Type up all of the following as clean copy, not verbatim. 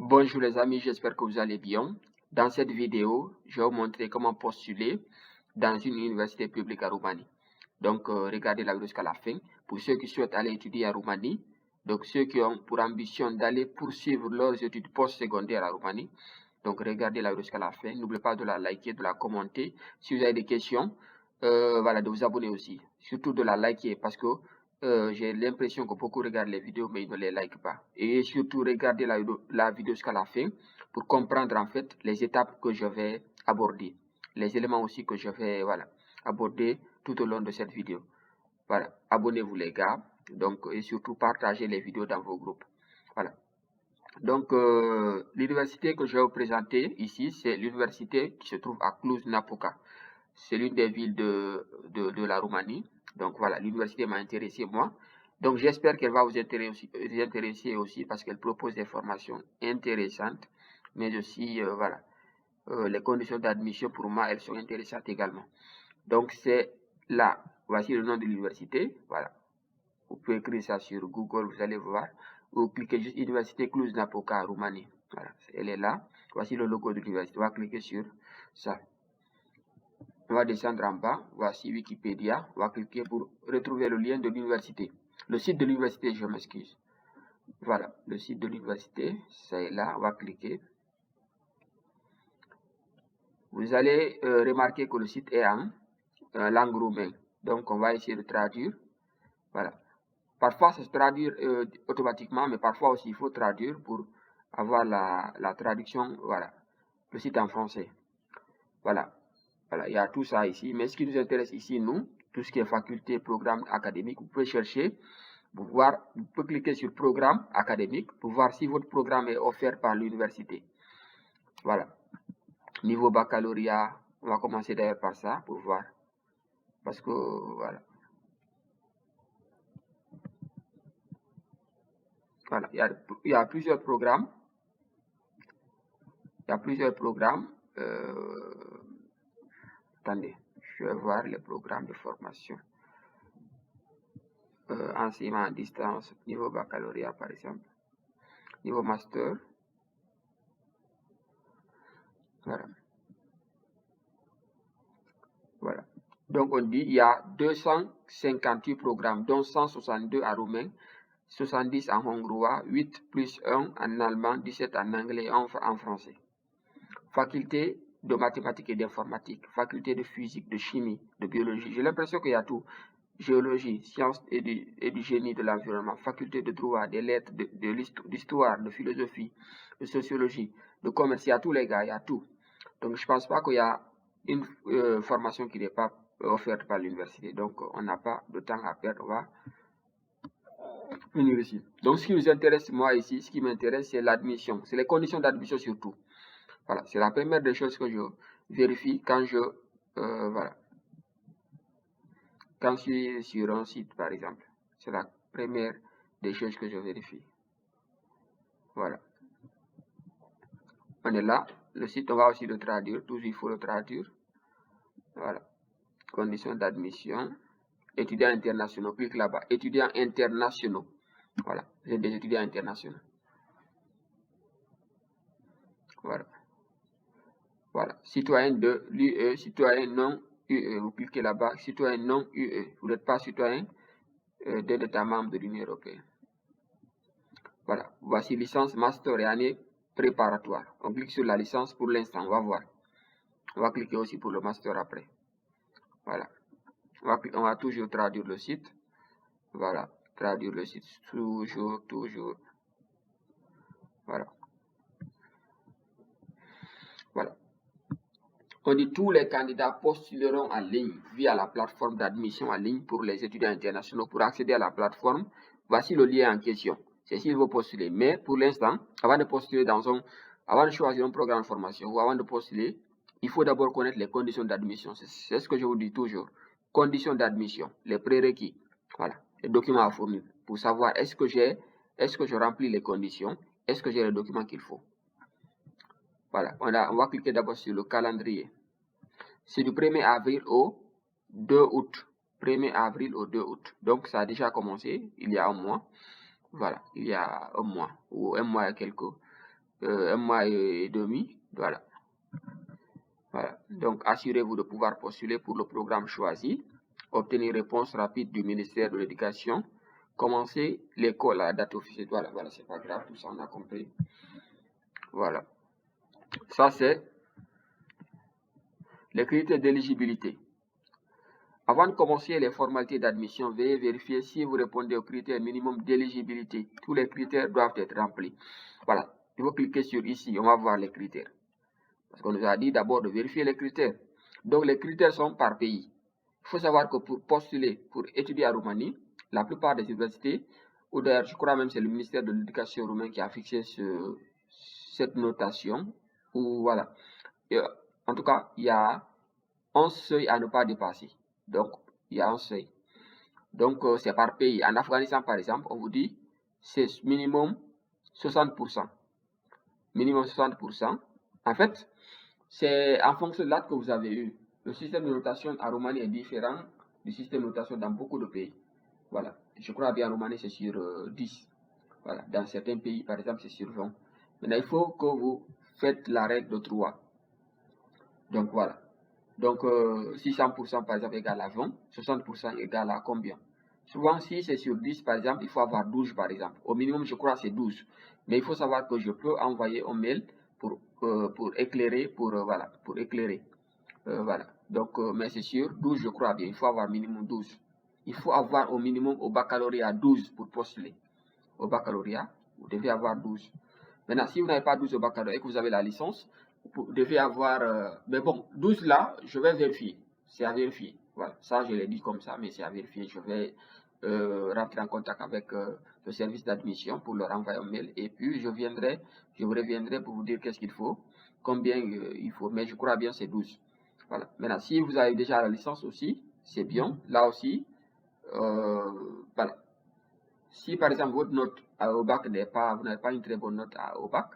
Bonjour les amis, j'espère que vous allez bien. Dans cette vidéo, je vais vous montrer comment postuler dans une université publique à Roumanie. Donc, regardez la vidéo jusqu'à la fin. Pour ceux qui souhaitent aller étudier à Roumanie, donc ceux qui ont pour ambition d'aller poursuivre leurs études postsecondaires à Roumanie, donc regardez la vidéo jusqu'à la fin. N'oubliez pas de la liker, de la commenter. Si vous avez des questions, voilà, de vous abonner aussi. Surtout de la liker parce que j'ai l'impression que beaucoup regardent les vidéos mais ils ne les likent pas. Et surtout, regardez la vidéo jusqu'à la fin pour comprendre en fait les étapes que je vais aborder. Les éléments aussi que je vais aborder tout au long de cette vidéo. Voilà, abonnez-vous les gars. Donc, et surtout partagez les vidéos dans vos groupes. Voilà. Donc, l'université que je vais vous présenter ici, c'est l'université qui se trouve à Cluj-Napoca. C'est l'une des villes de la Roumanie. Donc voilà, l'université m'a intéressé moi. Donc j'espère qu'elle va vous intéresser aussi parce qu'elle propose des formations intéressantes, mais aussi les conditions d'admission pour moi elles sont intéressantes également. Donc c'est là, voici le nom de l'université. Voilà, vous pouvez écrire ça sur Google, vous allez voir. Vous cliquez juste Université Cluj-Napoca, Roumanie. Voilà, elle est là. Voici le logo de l'université. On va cliquer sur ça. On va descendre en bas, voici Wikipédia, on va cliquer pour retrouver le lien de l'université. Le site de l'université, je m'excuse. Voilà, le site de l'université, c'est là, on va cliquer. Vous allez remarquer que le site est en langue roumaine. Donc, on va essayer de traduire. Voilà. Parfois, ça se traduit automatiquement, mais parfois aussi, il faut traduire pour avoir la traduction, voilà, le site en français. Voilà. Voilà, il y a tout ça ici. Mais ce qui nous intéresse ici, nous, tout ce qui est faculté, programme académique, vous pouvez chercher, vous pouvez cliquer sur programme académique pour voir si votre programme est offert par l'université. Voilà. Niveau baccalauréat, on va commencer d'ailleurs par ça pour voir. Parce que, voilà. Voilà, il y a plusieurs programmes. Il y a plusieurs programmes. Attendez, je vais voir les programmes de formation. Enseignement à distance, niveau baccalauréat par exemple. Niveau master. Voilà. Voilà. Donc on dit il y a 258 programmes, dont 162 en roumain, 70 en hongrois, 8 plus 1 en allemand, 17 en anglais et 1 en français. Faculté de mathématiques et d'informatique, faculté de physique, de chimie, de biologie. J'ai l'impression qu'il y a tout. Géologie, sciences et du génie de l'environnement, faculté de droit, des lettres, d'histoire, de philosophie, de sociologie, de commerce. Il y a tous les gars, il y a tout. Donc je ne pense pas qu'il y a une formation qui n'est pas offerte par l'université. Donc on n'a pas de temps à perdre. On va venir ici. Donc ce qui nous intéresse, moi ici, ce qui m'intéresse, c'est l'admission. C'est les conditions d'admission surtout. Voilà, c'est la première des choses que je vérifie quand je quand je suis sur un site, par exemple. C'est la première des choses que je vérifie. Voilà. On est là. Le site, on va aussi le traduire. Toujours, il faut le traduire. Voilà. Conditions d'admission. Étudiants internationaux. Clique là-bas. Étudiants internationaux. Voilà. Vous êtes des étudiants internationaux. Voilà. Voilà. Citoyen de l'UE. Citoyen non UE. Vous cliquez là-bas. Citoyen non UE. Vous n'êtes pas citoyen d'un État membre de l'Union européenne. Voilà. Voici licence, master et année préparatoire. On clique sur la licence pour l'instant. On va voir. On va cliquer aussi pour le master après. Voilà. On va toujours traduire le site. Voilà. Traduire le site. Toujours. Voilà. Voilà. On dit tous les candidats postuleront en ligne via la plateforme d'admission en ligne pour les étudiants internationaux. Pour accéder à la plateforme, voici le lien en question. C'est s'il veut postuler. Mais pour l'instant, avant de postuler avant de choisir un programme de formation ou avant de postuler, il faut d'abord connaître les conditions d'admission. C'est ce que je vous dis toujours. Conditions d'admission, les prérequis. Voilà. Les documents à fournir pour savoir est-ce que je remplis les conditions, est-ce que j'ai les documents qu'il faut. Voilà, on va cliquer d'abord sur le calendrier. C'est du 1er avril au 2 août. 1er avril au 2 août. Donc, ça a déjà commencé il y a un mois. Voilà, il y a un mois ou un mois et quelques un mois et demi. Voilà. Voilà. Donc, assurez-vous de pouvoir postuler pour le programme choisi. Obtenir réponse rapide du ministère de l'Éducation. Commencer l'école à la date officielle. Voilà, voilà, c'est pas grave, tout ça on a compris. Voilà. Ça, c'est les critères d'éligibilité. Avant de commencer les formalités d'admission, veuillez vérifier si vous répondez aux critères minimum d'éligibilité. Tous les critères doivent être remplis. Voilà. Il faut cliquer sur ici, on va voir les critères. Parce qu'on nous a dit d'abord de vérifier les critères. Donc, les critères sont par pays. Il faut savoir que pour postuler, pour étudier à Roumanie, la plupart des universités, ou d'ailleurs, je crois même que c'est le ministère de l'Éducation roumain qui a fixé cette notation, ou voilà. Et, en tout cas, il y a 11 seuils à ne pas dépasser. Donc, il y a un seuil. Donc, c'est par pays. En Afghanistan, par exemple, on vous dit c'est minimum 60%. Minimum 60%. En fait, c'est en fonction de l'acte que vous avez eu. Le système de notation à Roumanie est différent du système de notation dans beaucoup de pays. Voilà. Je crois bien en Roumanie, c'est sur 10. Voilà. Dans certains pays, par exemple, c'est sur 20. Maintenant, il faut que vous faites la règle de 3. Donc, voilà. Donc, si 100% par exemple égale à 20, 60% égale à combien? Souvent, si c'est sur 10 par exemple, il faut avoir 12 par exemple. Au minimum, je crois c'est 12. Mais il faut savoir que je peux envoyer un mail pour éclairer, voilà, pour éclairer. Voilà. Donc, mais c'est sûr, 12 je crois bien, il faut avoir minimum 12. Il faut avoir au minimum au baccalauréat 12 pour postuler. Au baccalauréat, vous devez avoir 12. Maintenant, si vous n'avez pas 12 au baccalauréat et que vous avez la licence, vous devez avoir... mais bon, 12 là, je vais vérifier. C'est à vérifier. Voilà, ça je l'ai dit comme ça, mais c'est à vérifier. Je vais rentrer en contact avec le service d'admission pour leur envoyer un mail. Et puis, je vous reviendrai pour vous dire qu'est-ce qu'il faut, combien il faut. Mais je crois bien c'est 12. Voilà. Maintenant, si vous avez déjà la licence aussi, c'est bien. Là aussi, voilà. Si par exemple votre note au bac n'est pas, vous n'avez pas une très bonne note au bac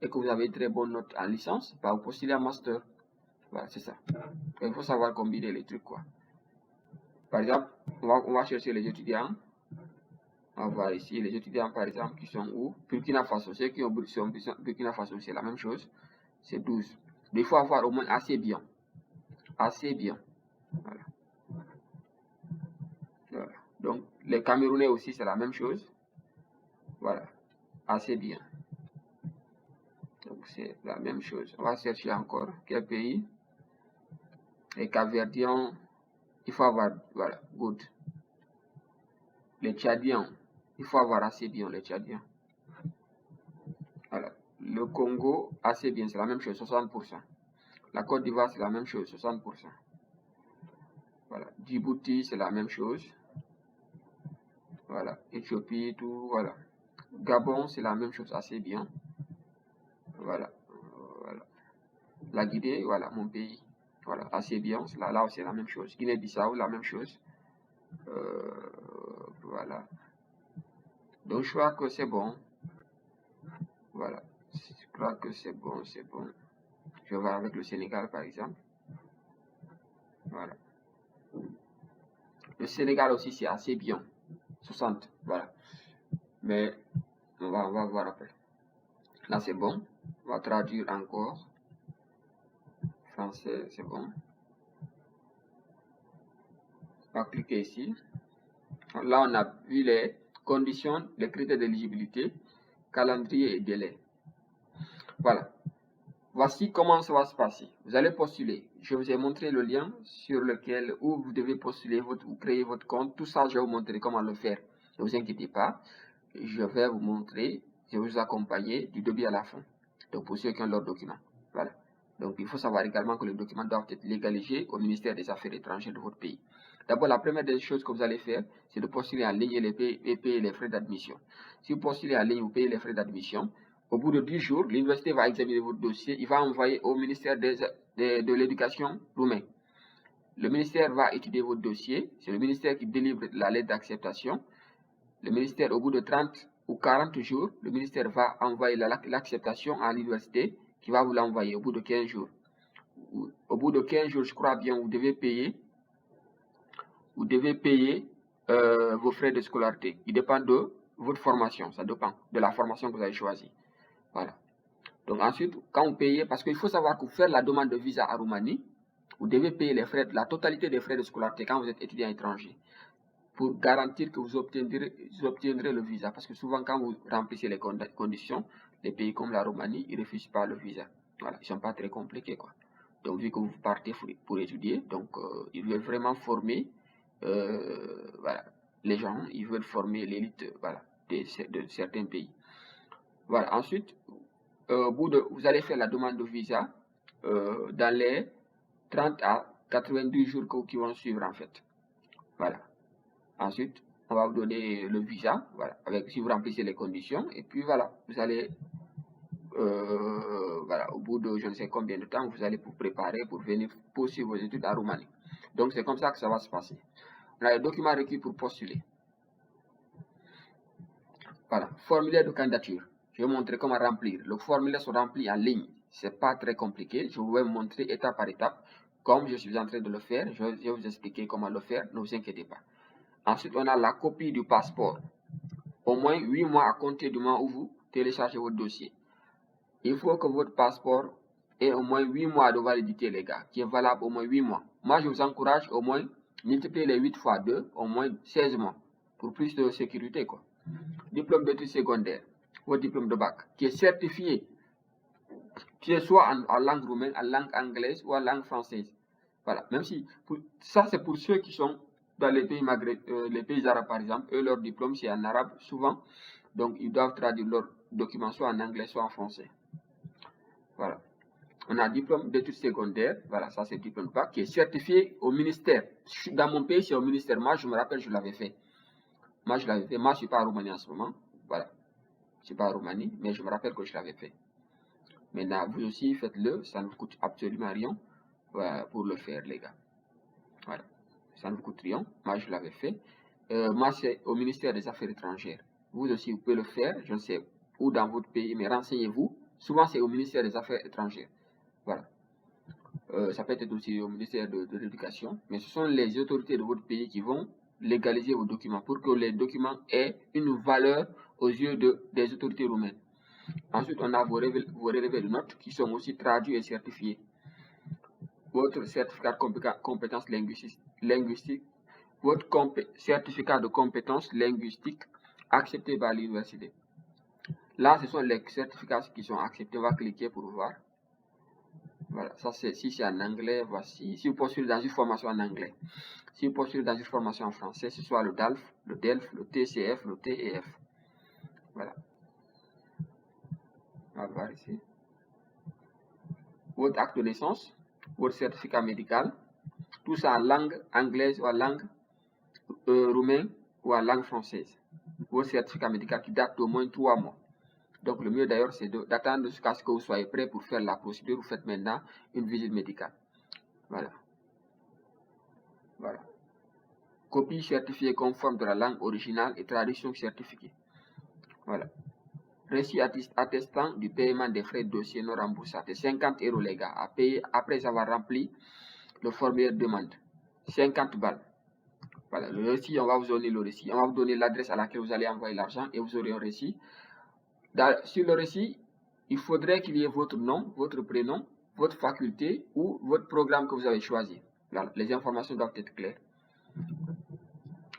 et que vous avez une très bonne note en licence, bah, vous postulez en master. Voilà, c'est ça. Il faut savoir combiner les trucs, quoi. Par exemple, on va chercher les étudiants. On va voir ici les étudiants, par exemple, qui sont où? Burkina Faso. Ceux qui ont Burkina Faso, c'est la même chose. C'est 12. Mais il faut avoir au moins assez bien. Assez bien. Voilà. Voilà. Donc, les Camerounais aussi, c'est la même chose. Voilà. Assez bien. Donc, c'est la même chose. On va chercher encore. Quel pays? Les Capverdiens, il faut avoir, voilà, good. Les Tchadiens, il faut avoir assez bien les Tchadiens. Voilà. Le Congo, assez bien, c'est la même chose, 60%. La Côte d'Ivoire, c'est la même chose, 60%. Voilà. Djibouti, c'est la même chose. Voilà. Éthiopie, tout, voilà. Gabon, c'est la même chose, assez bien. Voilà. Voilà. La Guinée, voilà, mon pays. Voilà, assez bien. Là, c'est la même chose. Guinée-Bissau, la même chose. Voilà. Donc, je crois que c'est bon. Voilà. Je crois que c'est bon, c'est bon. Je vais voir avec le Sénégal, par exemple. Voilà. Le Sénégal aussi, c'est assez bien. 60, voilà. Mais on va voir après. Là, c'est bon. On va traduire encore. Français, c'est bon. On va cliquer ici. Là, on a vu les conditions, les critères d'éligibilité, calendrier et délai. Voilà. Voici comment ça va se passer. Vous allez postuler. Je vous ai montré le lien sur lequel où vous devez postuler ou créer votre compte. Tout ça, je vais vous montrer comment le faire. Ne vous inquiétez pas. Je vais vous montrer, je vais vous accompagner du début à la fin. Donc, pour ceux qui ont leurs documents. Voilà. Donc, il faut savoir également que les documents doivent être légalisés au ministère des Affaires étrangères de votre pays. D'abord, la première des choses que vous allez faire, c'est de postuler en ligne et payer les frais d'admission. Si vous postulez en ligne, vous payez les frais d'admission. Au bout de 10 jours, l'université va examiner votre dossier. Il va envoyer au ministère de l'Éducation roumain. Le ministère va étudier votre dossier. C'est le ministère qui délivre la lettre d'acceptation. Le ministère, au bout de 30 ou 40 jours, le ministère va envoyer l'acceptation à l'université qui va vous l'envoyer au bout de 15 jours. Au bout de 15 jours, je crois bien, vous devez payer vos frais de scolarité. Il dépend de votre formation, ça dépend de la formation que vous avez choisie. Voilà. Donc ensuite, quand vous payez, parce qu'il faut savoir que pour faire la demande de visa à Roumanie, vous devez payer les frais, la totalité des frais de scolarité quand vous êtes étudiant étranger, pour garantir que vous obtiendrez le visa. Parce que souvent, quand vous remplissez les conditions, les pays comme la Roumanie, ils ne refusent pas le visa. Voilà, ils ne sont pas très compliqués, quoi. Donc, vu que vous partez pour étudier, donc ils veulent vraiment former voilà, les gens, ils veulent former l'élite voilà, de certains pays. Voilà, ensuite, vous allez faire la demande de visa dans les 30 à 90 jours qui vont suivre, en fait. Voilà. Ensuite, on va vous donner le visa, voilà, si vous remplissez les conditions, et puis voilà, vous allez, voilà, au bout de je ne sais combien de temps, vous allez vous préparer pour venir poursuivre vos études en Roumanie. Donc, c'est comme ça que ça va se passer. On a les documents requis pour postuler. Voilà, formulaire de candidature. Je vais vous montrer comment remplir. Le formulaire se remplit en ligne. C'est pas très compliqué. Je vais vous montrer étape par étape. Comme je suis en train de le faire, je vais vous expliquer comment le faire. Ne vous inquiétez pas. Ensuite, on a la copie du passeport. Au moins 8 mois à compter du moment où vous téléchargez votre dossier. Il faut que votre passeport ait au moins 8 mois de validité, les gars, qui est valable au moins 8 mois. Moi, je vous encourage au moins multiplier les 8 fois 2, au moins 16 mois, pour plus de sécurité, quoi. Diplôme d'études secondaires, votre diplôme de bac, qui est certifié, qui est soit en langue roumaine, en langue anglaise ou en langue française. Voilà, même si, ça c'est pour ceux qui sont dans les pays les pays arabes par exemple, eux leur diplôme c'est en arabe souvent, donc ils doivent traduire leurs documents soit en anglais soit en français. Voilà. On a diplôme d'études secondaires, voilà, ça c'est diplôme de bac, qui est certifié au ministère. Dans mon pays c'est au ministère, moi je me rappelle je l'avais fait. Moi je l'avais fait, moi je suis pas en Roumanie en ce moment, voilà. Je suis pas en Roumanie, mais je me rappelle que je l'avais fait. Maintenant, vous aussi faites-le, ça ne vous coûte absolument rien pour le faire les gars. Voilà. Ça ne vous coûte rien. Moi, je l'avais fait. Moi, c'est au ministère des Affaires étrangères. Vous aussi, vous pouvez le faire. Je ne sais où dans votre pays, mais renseignez-vous. Souvent, c'est au ministère des Affaires étrangères. Voilà. Ça peut être aussi au ministère de l'Éducation. Mais ce sont les autorités de votre pays qui vont légaliser vos documents pour que les documents aient une valeur aux yeux des autorités roumaines. Ensuite, on a vos relevés de notes qui sont aussi traduits et certifiés. Votre certificat de compétences linguistiques, votre certificat de compétences linguistiques accepté par l'université. Là, ce sont les certificats qui sont acceptés. On va cliquer pour voir. Voilà, ça c'est si c'est en anglais, voici. Si vous postulez dans une formation en anglais, si vous postulez dans une formation en français, ce soit le DALF, le DELF, le TCF, le TEF. Voilà. On va voir ici. Votre acte de naissance, votre certificat médical, tout ça en langue anglaise ou en langue roumaine ou en langue française. Votre certificat médical qui date d'au moins 3 mois. Donc le mieux d'ailleurs c'est d'attendre jusqu'à ce que vous soyez prêt pour faire la procédure. Vous faites maintenant une visite médicale. Voilà. Voilà. Copie certifiée conforme de la langue originale et traduction certifiée. Voilà. Récit attestant du paiement des frais de dossier non remboursables. C'est 50 € les gars à payer après avoir rempli le formulaire de demande. 50 balles. Voilà, le récit, on va vous donner le récit. On va vous donner l'adresse à laquelle vous allez envoyer l'argent et vous aurez un récit. Sur le récit, il faudrait qu'il y ait votre nom, votre prénom, votre faculté ou votre programme que vous avez choisi. Voilà, les informations doivent être claires.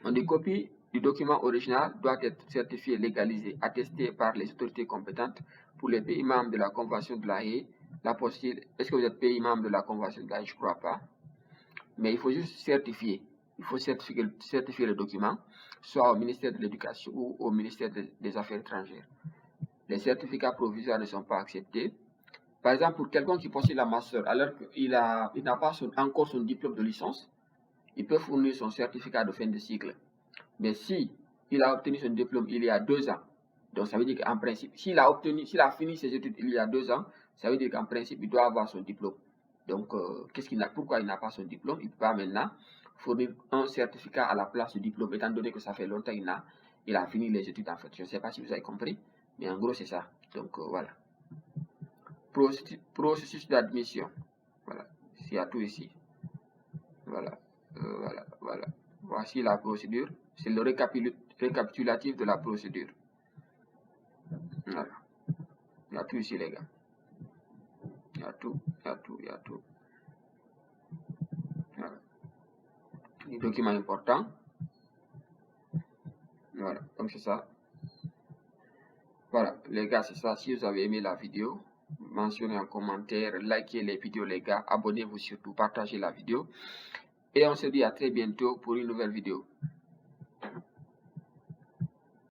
Une copie du document original doit être certifiée, légalisée, attestée par les autorités compétentes pour les pays membres de la Convention de La Haye. Est-ce que vous êtes pays membre de la Convention de La Haye? Je ne crois pas. Mais il faut juste certifier. Il faut certifier le document, soit au ministère de l'Éducation ou au ministère des Affaires étrangères. Les certificats provisoires ne sont pas acceptés. Par exemple, pour quelqu'un qui possède la master, alors qu'il n'a pas encore son diplôme de licence, il peut fournir son certificat de fin de cycle. Mais si il a obtenu son diplôme il y a 2 ans, donc ça veut dire qu'en principe, s'il a fini ses études il y a 2 ans, ça veut dire qu'en principe, il doit avoir son diplôme. Donc, pourquoi il n'a pas son diplôme? Il peut pas maintenant fournir un certificat à la place du diplôme, étant donné que ça fait longtemps qu'il a fini les études en fait. Je ne sais pas si vous avez compris, mais en gros c'est ça. Donc voilà. Processus d'admission. Voilà. Il y a tout ici. Voilà. Voilà. Voici la procédure. C'est le récapitulatif de la procédure. Voilà. Il y a tout ici les gars. a tout. Voilà. Les documents importants. Voilà, donc c'est ça. Voilà, les gars, c'est ça. Si vous avez aimé la vidéo, mentionnez en commentaire, likez les vidéos, les gars. Abonnez-vous surtout, partagez la vidéo. Et on se dit à très bientôt pour une nouvelle vidéo.